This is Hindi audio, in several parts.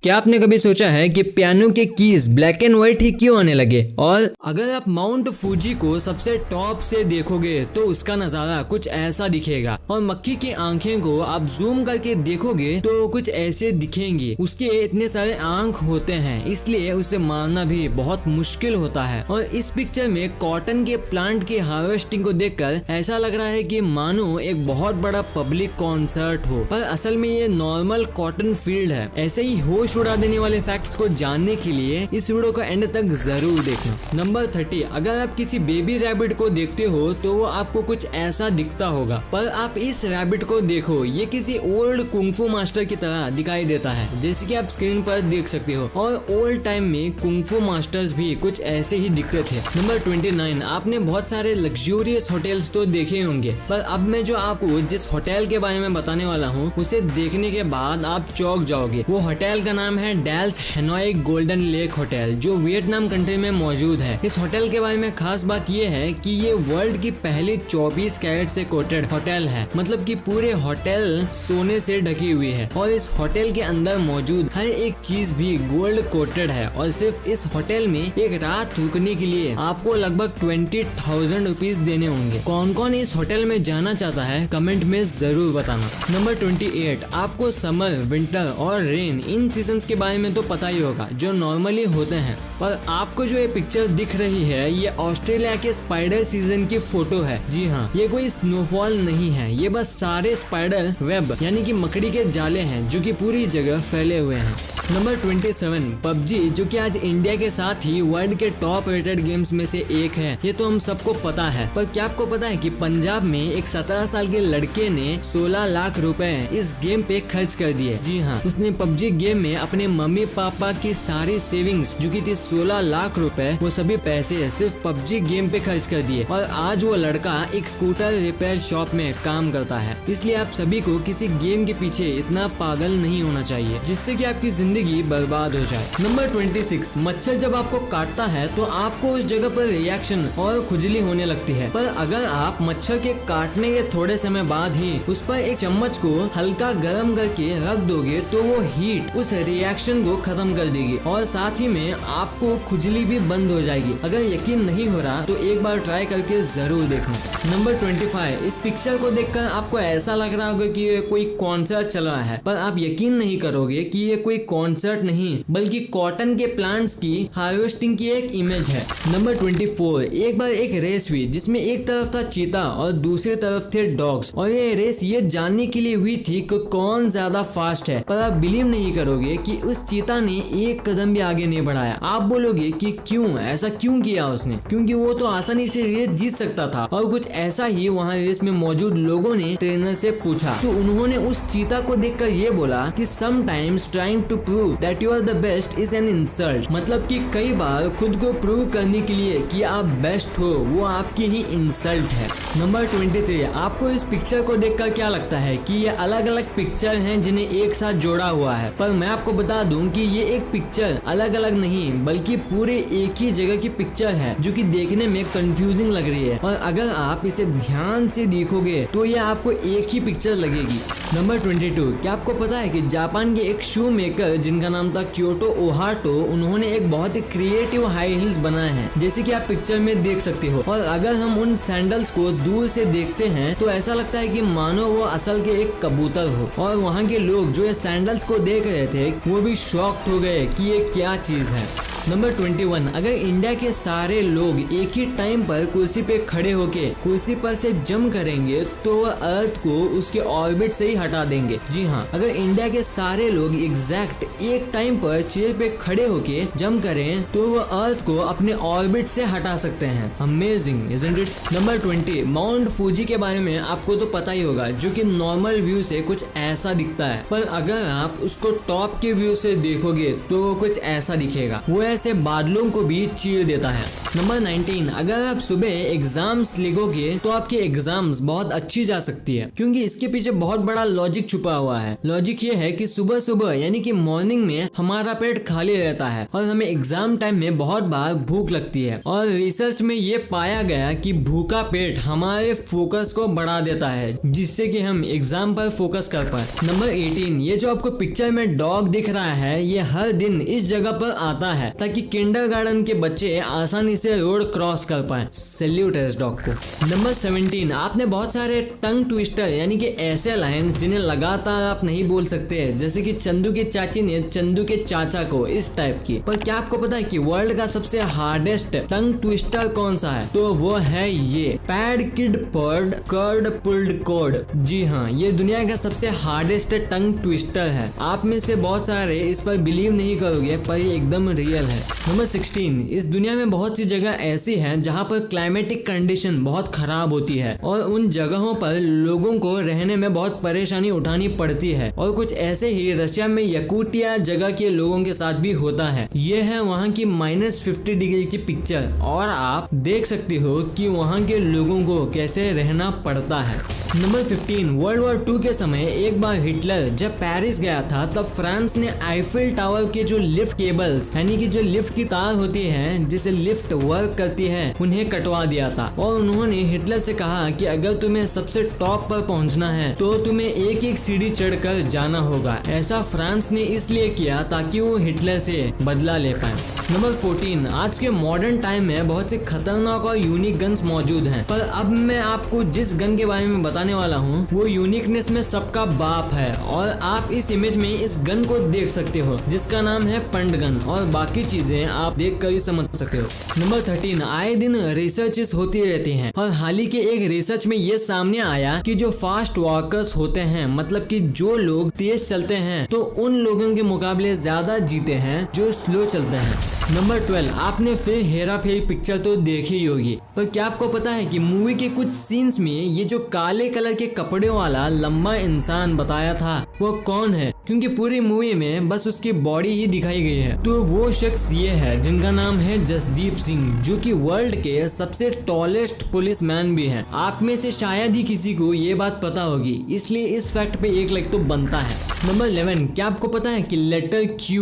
क्या आपने कभी सोचा है कि पियानो के कीज ब्लैक एंड व्हाइट ही क्यों आने लगे? और अगर आप माउंट फूजी को सबसे टॉप से देखोगे तो उसका नजारा कुछ ऐसा दिखेगा, और मक्खी की आंखें को आप जूम करके देखोगे तो कुछ ऐसे दिखेंगी। उसके इतने सारे आंख होते हैं, इसलिए उसे मारना भी बहुत मुश्किल होता है। और इस पिक्चर में कॉटन के प्लांट की हार्वेस्टिंग को देखकर ऐसा लग रहा है कि मानो एक बहुत बड़ा पब्लिक कॉन्सर्ट हो, पर असल में ये नॉर्मल कॉटन फील्ड है। ऐसे ही होश उड़ा देने वाले फैक्ट्स को जानने के लिए इस वीडियो को एंड तक जरूर देखना। नंबर 30, अगर आप किसी बेबी रैबिट को देखते हो तो वो आपको कुछ ऐसा दिखता होगा, पर आप इस रैबिट को देखो, ये किसी ओल्ड कुंफू मास्टर की तरह दिखाई देता है, जैसे कि आप स्क्रीन पर देख सकते हो। और ओल्ड टाइम में कुंफू मास्टर्स भी कुछ ऐसे ही दिखते थे। नंबर 29, आपने बहुत सारे लग्जूरियस होटल्स तो देखे होंगे, पर अब मैं जो आपको जिस होटल के बारे में बताने वाला हूँ उसे देखने के बाद आप चौंक जाओगे। वो होटल का नाम है Dels Hanoi golden lake hotel, जो वियतनाम कंट्री में मौजूद है। इस होटल के बारे में खास बात यह है कि ये वर्ल्ड की पहली 24 कैरेट से कोटेड होटल है, मतलब कि पूरे होटल सोने से ढकी हुई है। और इस होटल के अंदर मौजूद हर एक चीज भी गोल्ड कोटेड है। और सिर्फ इस होटल में एक रात रुकने के लिए आपको लगभग 20,000 रुपीज देने होंगे। कौन कौन इस होटल में जाना चाहता है कमेंट में जरूर बताना। नंबर 28, आपको समर, विंटर और रेन इन सीजन के बारे में तो पता ही होगा, जो नॉर्मली होते हैं। पर आपको जो ये पिक्चर दिख रही है ये ऑस्ट्रेलिया के स्पाइडर सीजन की फोटो है। जी हाँ, ये कोई स्नोफॉल नहीं है, ये बस सारे स्पाइडर वेब यानी कि मकड़ी के जाले हैं जो कि पूरी जगह फैले हुए हैं। नंबर 27, पबजी, जो कि आज इंडिया के साथ ही वर्ल्ड के टॉप रेटेड गेम्स में से एक है, ये तो हम सबको पता है। पर क्या आपको पता है कि पंजाब में एक 17 साल के लड़के ने 16 लाख रुपए इस गेम पे खर्च कर दिए। जी हाँ, उसने पबजी गेम में अपने मम्मी पापा की सारी सेविंग्स जो कि थी 16 लाख रुपए, वो सभी पैसे सिर्फ पबजी गेम पे खर्च कर दिए। और आज वो लड़का एक स्कूटर रिपेयर शॉप में काम करता है। इसलिए आप सभी को किसी गेम के पीछे इतना पागल नहीं होना चाहिए जिससे कि आपकी जिंदगी बर्बाद हो जाए। नंबर 26, मच्छर जब आपको काटता है तो आपको उस जगह पर रिएक्शन और खुजली होने लगती है, पर अगर आप मच्छर के काटने के थोड़े समय बाद ही उस पर एक चम्मच को हल्का गर्म करके रख दोगे तो वो हीट उस रिएक्शन को खत्म कर देगी और साथ ही में आपको खुजली भी बंद हो जाएगी। अगर यकीन नहीं हो रहा तो एक बार ट्राई करके जरूर देखना। नंबर 25, इस पिक्चर को देखकर आपको ऐसा लग रहा होगा कि ये कोई कॉन्सर्ट चल रहा है, पर आप यकीन नहीं करोगे कि ये कोई कॉन्सर्ट नहीं बल्कि कॉटन के प्लांट्स की हार्वेस्टिंग की एक इमेज है। नंबर 24, एक बार एक रेस हुई जिसमें एक तरफ था चीता और दूसरी तरफ थे डॉग्स, और ये रेस ये जानने के लिए हुई थी कि कौन ज्यादा फास्ट है। पर आप बिलीव नहीं करोगे कि उस चीता ने एक कदम भी आगे नहीं बढ़ाया। आप बोलोगे कि क्यों, ऐसा क्यों किया उसने? क्योंकि वो तो आसानी से रेस जीत सकता था। और कुछ ऐसा ही वहाँ रेस में मौजूद लोगों ने ट्रेनर से पूछा, तो उन्होंने उस चीता को देखकर ये बोला कि sometimes trying to prove that you are the best is an insult, मतलब कि कई बार खुद को प्रूव करने के लिए कि आप बेस्ट हो वो आपकी ही इंसल्ट है। नंबर 23, आपको इस पिक्चर को देखकर क्या लगता है कि ये अलग अलग पिक्चर हैं जिन्हें एक साथ जोड़ा हुआ है? पर मैं आपको बता दूं कि ये एक पिक्चर अलग अलग नहीं बल्कि पूरे एक ही जगह की पिक्चर है, जो कि देखने में कंफ्यूजिंग लग रही है। और अगर आप इसे ध्यान से देखोगे तो ये आपको एक ही पिक्चर लगेगी। नंबर 22, क्या आपको पता है कि जापान के एक शू मेकर जिनका नाम था क्योटो ओहाटो, उन्होंने एक बहुत ही क्रिएटिव हाई हील्स बनाए हैं, जैसे कि आप पिक्चर में देख सकते हो। और अगर हम उन सैंडल्स को दूर से देखते हैं तो ऐसा लगता है कि मानो वो असल के एक कबूतर हो। और वहाँ के लोग जो ये सैंडल्स को देख रहे थे वो भी शॉक्ड हो गए कि ये क्या चीज है। नंबर 21, अगर इंडिया के सारे लोग एक ही टाइम पर कुर्सी पे खड़े होके कुर्सी पर से जंप करेंगे तो वह अर्थ को उसके ऑर्बिट से ही हटा देंगे। जी हाँ, अगर इंडिया के सारे लोग एग्जैक्ट एक टाइम पर चेयर पे खड़े होके जंप करें तो वह अर्थ को अपने ऑर्बिट से हटा सकते हैं। Amazing, isn't it? Number 20, mount Fuji के बारे में आपको तो पता ही होगा, जो कि नॉर्मल व्यू से कुछ ऐसा दिखता है, पर अगर आप उसको टॉप के व्यू से देखोगे तो वो कुछ ऐसा दिखेगा। वो है ऐसे बादलों को भी चीर देता है। नंबर 19, अगर आप सुबह एग्जाम्स लिखोगे तो आपके एग्जाम्स बहुत अच्छी जा सकती है, क्योंकि इसके पीछे बहुत बड़ा लॉजिक छुपा हुआ है। लॉजिक ये है कि सुबह सुबह यानी कि मॉर्निंग में हमारा पेट खाली रहता है और हमें एग्जाम टाइम में बहुत बार भूख लगती है, और रिसर्च में ये पाया गया कि भूखा पेट हमारे फोकस को बढ़ा देता है, जिससे कि हम एग्जाम पर फोकस कर पाए। नंबर 18, ये जो आपको पिक्चर में डॉग दिख रहा है, ये हर दिन इस जगह पर आता है ताकि किंडरगार्टन के बच्चे आसानी से रोड क्रॉस कर पाए। सैल्यूट है इस डॉग को। नंबर 17, आपने बहुत सारे टंग ट्विस्टर यानी कि ऐसे लाइंस जिन्हें लगातार आप नहीं बोल सकते, जैसे कि चंदू की चाची ने चंदू के चाचा को, इस टाइप की। पर क्या आपको पता है कि वर्ल्ड का सबसे हार्डेस्ट टंग ट्विस्टर कौन सा है? तो वो है ये पैड किड पर्ड कर्ड पुल्ड कोड। जी हाँ, ये दुनिया का सबसे हार्डेस्ट टंग ट्विस्टर है। आप में से बहुत सारे इस पर बिलीव नहीं करोगे, पर ये एकदम रियल है। नंबर 16, इस दुनिया में बहुत सी जगह ऐसी हैं जहाँ पर क्लाइमेटिक कंडीशन बहुत खराब होती है और उन जगहों पर लोगों को रहने में बहुत परेशानी उठानी पड़ती है, और कुछ ऐसे ही रशिया में यकूटिया जगह के लोगों के साथ भी होता है। ये है वहाँ की -50 डिग्री की पिक्चर, और आप देख सकते हो कि वहाँ के लोगों को कैसे रहना पड़ता है। नंबर 15, वर्ल्ड वॉर 2 के समय एक बार हिटलर जब पेरिस गया था, तब फ्रांस ने आईफिल टावर के जो लिफ्ट केबल्स यानी कि जो लिफ्ट की तार होती है जिसे लिफ्ट वर्क करती है, उन्हें कटवा दिया था, और उन्होंने हिटलर से कहा कि अगर तुम्हें सबसे टॉप पर पहुंचना है तो तुम्हें एक एक सीढ़ी चढ़कर जाना होगा। ऐसा फ्रांस ने इसलिए किया ताकि वो हिटलर से बदला ले पाए। नंबर 14, आज के मॉडर्न टाइम में बहुत से खतरनाक और यूनिक गन्स मौजूद हैं, पर अब मैं आपको जिस गन के बारे में बताने वाला हूँ वो यूनिकनेस में सबका बाप है, और आप इस इमेज में इस गन को देख सकते हो जिसका नाम है पंड गन, और बाकी चीजें आप देख कर ही समझ सकते हो। नंबर 13, आए दिन रिसर्चेस होती रहती हैं, और हाल ही के एक रिसर्च में ये सामने आया कि जो फास्ट वॉकर्स होते हैं, मतलब कि जो लोग तेज चलते हैं, तो उन लोगों के मुकाबले ज्यादा जीते हैं जो स्लो चलते हैं। नंबर 12, आपने फिर हेरा फेरी पिक्चर तो देखी ही होगी, पर क्या आपको पता है कि मूवी के कुछ सीन्स में ये जो काले कलर के कपड़े वाला लंबा इंसान बताया था वो कौन है? क्योंकि पूरी मूवी में बस उसकी बॉडी ही दिखाई गई है। तो वो शख्स ये है जिनका नाम है जसदीप सिंह, जो कि वर्ल्ड के सबसे टॉलेस्ट पुलिसमैन भी हैं। आप में से शायद ही किसी को ये बात पता होगी, इसलिए इस फैक्ट पे 1 लाइक तो बनता है। नंबर 11, क्या आपको पता है कि लेटर Q,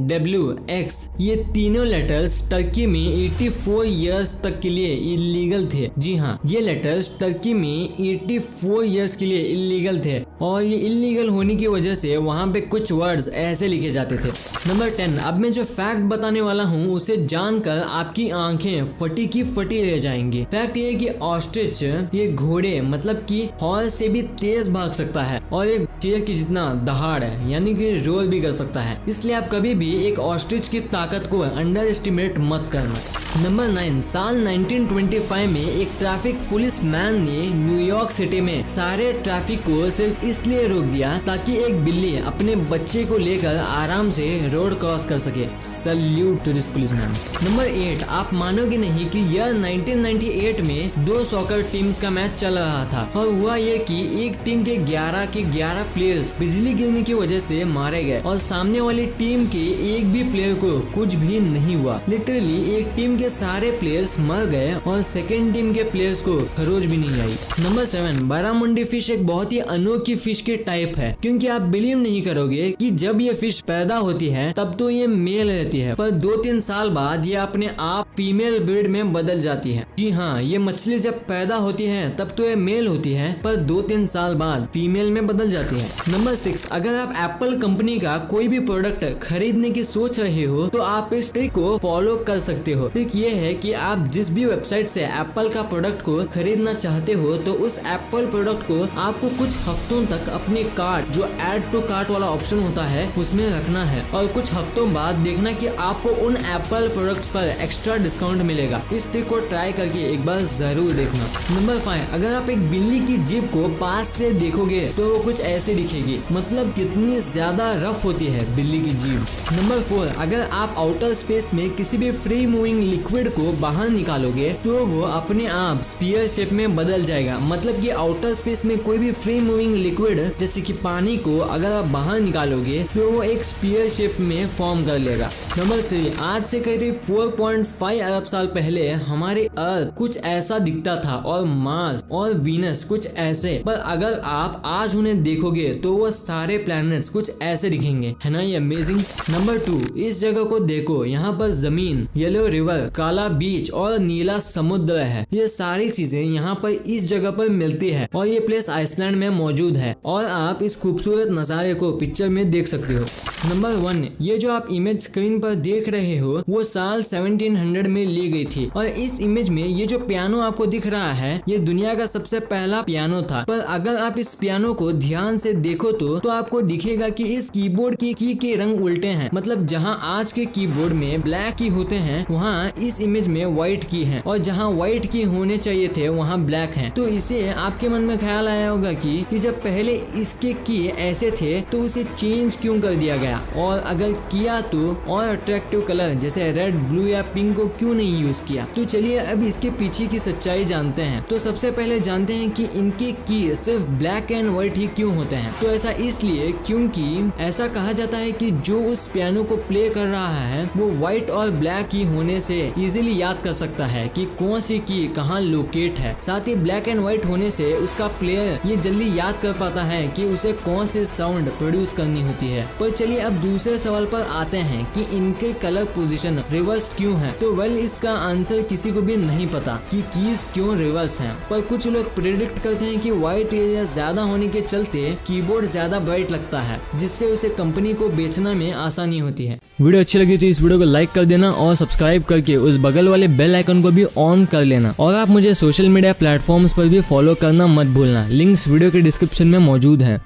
W, X ये तीनों लेटर्स टर्की में 84 इयर्स तक के लिए इलीगल थे। जी हाँ, ये लेटर्स टर्की में 84 इयर्स के लिए इलीगल थे, और ये इलीगल होने की वजह से वहाँ पे कुछ वर्ड्स ऐसे लिखे जाते थे। नंबर 10, अब मैं जो फैक्ट बताने वाला हूँ उसे जानकर आपकी आंखें फटी की फटी रह जाएंगी। फैक्ट ये कि ऑस्ट्रिच ये घोड़े मतलब कि हॉर्स से भी तेज भाग सकता है, और एक शेर की जितना दहाड़ है यानी कि रोर भी कर सकता है। इसलिए आप कभी भी एक ऑस्ट्रिच की ताकत को अंडर एस्टिमेट मत करना। नंबर 9, साल 1925 में एक ट्रैफिक पुलिस मैन ने न्यूयॉर्क सिटी में सारे ट्रैफिक को सिर्फ इसलिए रोक दिया ताकि एक बिल्ली अपने बच्चे को लेकर आराम से रोड क्रॉस कर सके। Salute to this policeman. Number 8, आप मानोगे नहीं कि ईयर 1998 में 2 सॉकर टीम्स का मैच चल रहा था, और हुआ ये कि एक टीम के 11 प्लेयर्स बिजली गिरने की वजह से मारे गए, और सामने वाली टीम के एक भी प्लेयर को कुछ भी नहीं हुआ। लिटरली एक टीम के सारे प्लेयर्स मर गए और सेकेंड टीम के प्लेयर्स को खरोच भी नहीं आई। नंबर 7, बारामुंडी फिश एक बहुत ही अनोखी फिश की टाइप है, क्योंकि आप बिलीव नहीं करोगे कि जब ये फिश पैदा होती है तब तो ये मेल रहती है, पर 2-3 साल बाद ये अपने आप फीमेल ब्रीड में बदल जाती है। जी हाँ, ये मछली जब पैदा होती है तब तो ये मेल होती है, पर 2-3 साल बाद फीमेल में बदल जाती है। नंबर 6, अगर आप एप्पल कंपनी का कोई भी प्रोडक्ट खरीदने की सोच रहे हो तो आप इस ट्रिक को फॉलो कर सकते हो। ट्रिक ये है कि आप जिस भी वेबसाइट से एप्पल का प्रोडक्ट को खरीदना चाहते हो तो उस एप्पल प्रोडक्ट को आपको कुछ हफ्तों तक अपने कार्ट, जो ऐड टू कार्ट वाला ऑप्शन होता है, उसमें रखना है, और कुछ हफ्तों बाद देखना कि आपको उन एप्पल प्रोडक्ट्स पर एक्स्ट्रा डिस्काउंट मिलेगा। इस ट्रिक को ट्राई करके एक बार जरूर देखना। नंबर 5, अगर आप एक बिल्ली की जीभ को पास से देखोगे तो वो कुछ ऐसे दिखेगी, मतलब कितनी ज्यादा रफ होती है बिल्ली की जीभ। नंबर 4, अगर आप आउटर स्पेस में किसी भी फ्री मूविंग लिक्विड को बाहर निकालोगे तो वो अपने आप स्फीयर शेप में बदल जाएगा, मतलब कि आउटर स्पेस में कोई भी फ्री मूविंग लिक्विड जैसे कि पानी को अगर आप बाहर निकालोगे तो वो एक स्पीयर शेप में फॉर्म कर लेगा। नंबर 3, आज से करीब 4.5 अरब साल पहले हमारे अर्थ कुछ ऐसा दिखता था और मार्स और वीनस कुछ ऐसे, पर अगर आप आज उन्हें देखोगे तो वो सारे प्लैनेट्स कुछ ऐसे दिखेंगे। है ना ये अमेजिंग। नंबर 2, इस जगह को देखो, यहाँ पर जमीन, येलो रिवर, काला बीच और नीला समुद्र है। ये सारी चीजें यहाँ पर इस जगह पर मिलती है और ये प्लेस आइसलैंड में मौजूद है और आप इस खूबसूरत नजारे को पिक्चर में देख सकते हो। नंबर 1, ये जो आप इमेज स्क्रीन पर देख रहे हो वो साल 1700 में ली गई थी और इस इमेज में ये जो पियानो आपको दिख रहा है ये दुनिया का सबसे पहला पियानो था। पर अगर आप इस पियानो को ध्यान से देखो तो आपको दिखेगा कि इस कीबोर्ड की के रंग उल्टे हैं। मतलब जहाँ आज के कीबोर्ड में ब्लैक की होते हैं वहाँ इस इमेज में व्हाइट की है और जहाँ व्हाइट की होने चाहिए थे वहाँ ब्लैक है। तो इसे आपके मन में ख्याल आया होगा कि जब पहले इसके की ऐसे थे तो उसे चेंज क्यों कर दिया गया, और अगर किया तो और अट्रैक्टिव कलर जैसे रेड, ब्लू या पिंक को क्यों नहीं यूज किया। तो चलिए अब इसके पीछे की सच्चाई जानते हैं। तो सबसे पहले जानते हैं कि इनके की सिर्फ ब्लैक एंड व्हाइट ही क्यों होते हैं। तो ऐसा इसलिए क्योंकि ऐसा कहा जाता है कि जो उस पियानो को प्ले कर रहा है वो व्हाइट और ब्लैक की होने से इजीली याद कर सकता है कि कौन सी की कहाँ लोकेट है। साथ ही ब्लैक एंड व्हाइट होने से उसका प्लेयर ये जल्दी याद कर पाता है कि उसे कौन से साउंड प्रोड्यूस करनी होती है। पर चलिए अब दूसरे सवाल पर आते हैं कि इनके कलर पोजीशन रिवर्स क्यों है। तो वेल इसका आंसर किसी को भी नहीं पता कि कीज क्यों रिवर्स हैं, पर कुछ लोग प्रेडिक्ट करते हैं कि व्हाइट एरिया ज्यादा होने के चलते कीबोर्ड ज्यादा ब्राइट लगता है जिससे उसे कंपनी को बेचना में आसानी होती है। वीडियो अच्छी लगी तो इस वीडियो को लाइक कर देना और सब्सक्राइब करके उस बगल वाले बेल आइकन को भी ऑन कर लेना और आप मुझे सोशल मीडिया प्लेटफॉर्म्स पर भी फॉलो करना मत भूलना। लिंक्स वीडियो के डिस्क्रिप्शन में मौजूद है।